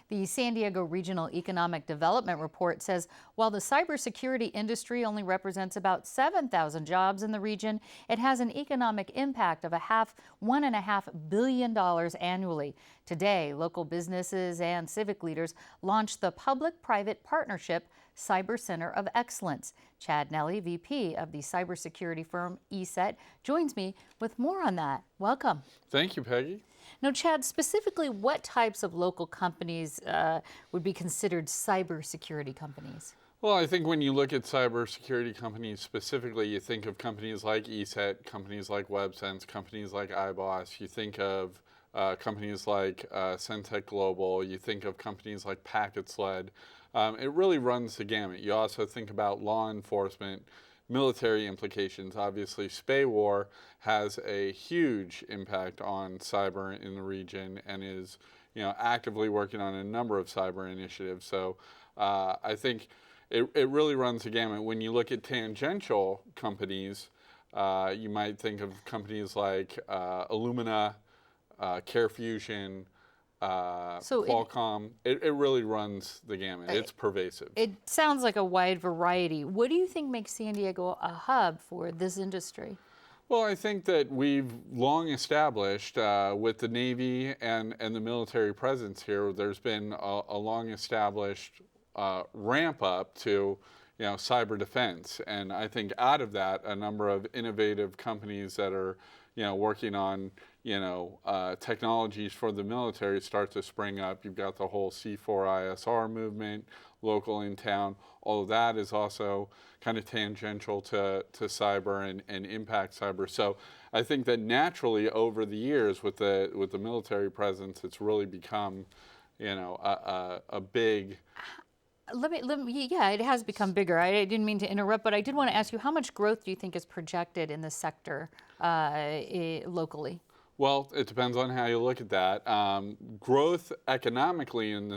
The San Diego Regional Economic Development Report says while the cybersecurity industry only represents about 7,000 jobs in the region, it has an economic impact of $1.5 billion annually. Today, local businesses and civic leaders launched the public-private partnership Cyber Center of Excellence. Chad Nelly, VP of the cybersecurity firm ESET, joins me with more on that. Welcome. Thank you, Peggy. Now, Chad, specifically, what types of local companies would be considered cybersecurity companies? Well, I think when you look at cybersecurity companies specifically, you think of companies like ESET, companies like WebSense, companies like iBoss. You think of companies like Centec Global. You think of companies like PacketSled. It really runs the gamut. You also think about law enforcement, military implications. Obviously, SPAWAR has a huge impact on cyber in the region and is, actively working on a number of cyber initiatives. So I think it really runs the gamut. When you look at tangential companies, you might think of companies like Illumina, CareFusion, Qualcomm. It really runs the gamut. It's pervasive. It sounds like a wide variety. What do you think makes San Diego a hub for this industry? Well, I think that we've long established with the Navy and the military presence here, there's been a long established ramp up to cyber defense. And I think out of that, a number of innovative companies that are working on technologies for the military start to spring up. You've got the whole C4ISR movement, local in town. All of that is also kind of tangential to cyber and impact cyber. So I think that naturally over the years with the military presence, it's really become a big. Yeah, it has become bigger. I didn't mean to interrupt, but I did want to ask you, how much growth do you think is projected in the sector locally? Well, it depends on how you look at that. Growth economically in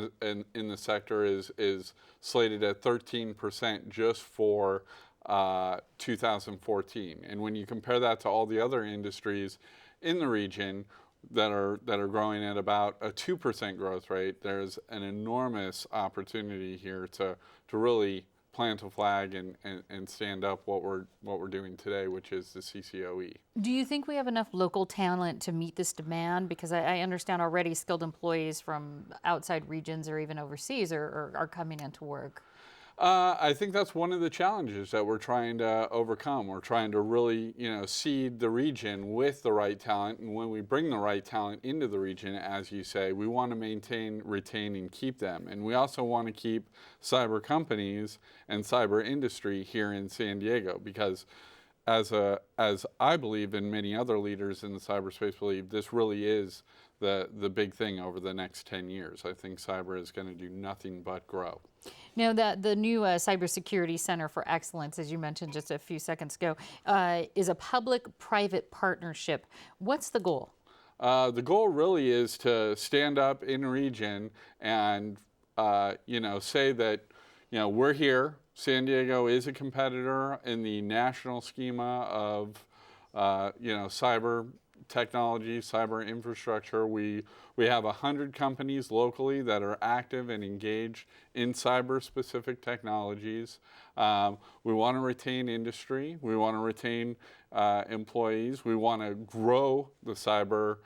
the sector is slated at 13% just for 2014. And when you compare that to all the other industries in the region that are growing at about a 2% growth rate, there's an enormous opportunity here to really plant a flag and stand up what we're doing today, which is the CCOE. Do you think we have enough local talent to meet this demand? Because I understand already skilled employees from outside regions or even overseas are coming into work. I think that's one of the challenges that we're trying to overcome. We're trying to really, seed the region with the right talent. And when we bring the right talent into the region, as you say, we want to maintain, retain, and keep them. And we also want to keep cyber companies and cyber industry here in San Diego because as I believe and many other leaders in the cyberspace believe, this really is the big thing over the next 10 years. I think cyber is going to do nothing but grow. Now, the new Cybersecurity Center for Excellence, as you mentioned just a few seconds ago, is a public-private partnership. What's the goal? The goal really is to stand up in a region and, say that, we're here. San Diego is a competitor in the national schema of, cyber technology, cyber infrastructure. We have 100 companies locally that are active and engaged in cyber-specific technologies. We want to retain industry. We want to retain employees. We want to grow the cyber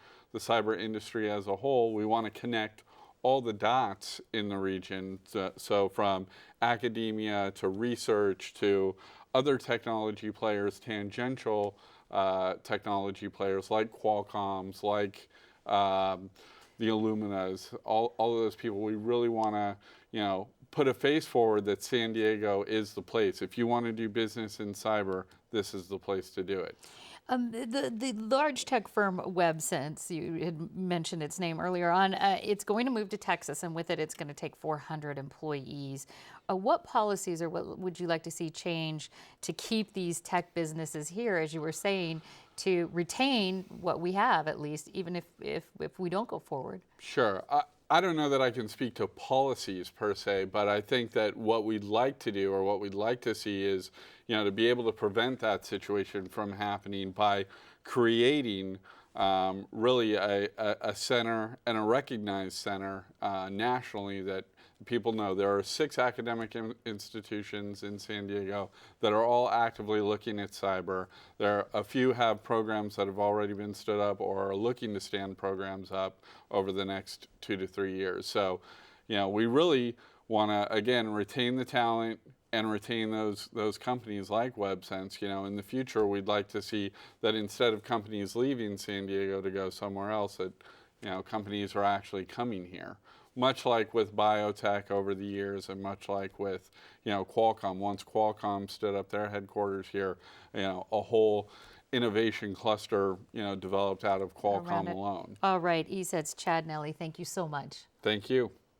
industry as a whole. We want to connect all the dots in the region. So from academia to research to other technology players, tangential technology players like Qualcomm's, like the Illuminas, all of those people. We really want to, put a face forward that San Diego is the place. If you want to do business in cyber, this is the place to do it. The large tech firm WebSense, you had mentioned its name earlier on, it's going to move to Texas, and with it, it's going to take 400 employees. What policies or what would you like to see change to keep these tech businesses here, as you were saying, to retain what we have, at least, even if we don't go forward? Sure. I don't know that I can speak to policies per se, but I think that what we'd like to do or what we'd like to see is, to be able to prevent that situation from happening by creating really a center and a recognized center nationally that people know. There are 6 academic institutions in San Diego that are all actively looking at cyber. There are a few have programs that have already been stood up or are looking to stand programs up over the next 2 to 3 years. So, we really want to, again, retain the talent and retain those companies like WebSense. In the future, we'd like to see that instead of companies leaving San Diego to go somewhere else, that companies are actually coming here. Much like with biotech over the years, and much like with Qualcomm. Once Qualcomm stood up their headquarters here, a whole innovation cluster developed out of Around Qualcomm it. alone. All right, ESET's Chad Nelly, thank you so much. Thank you.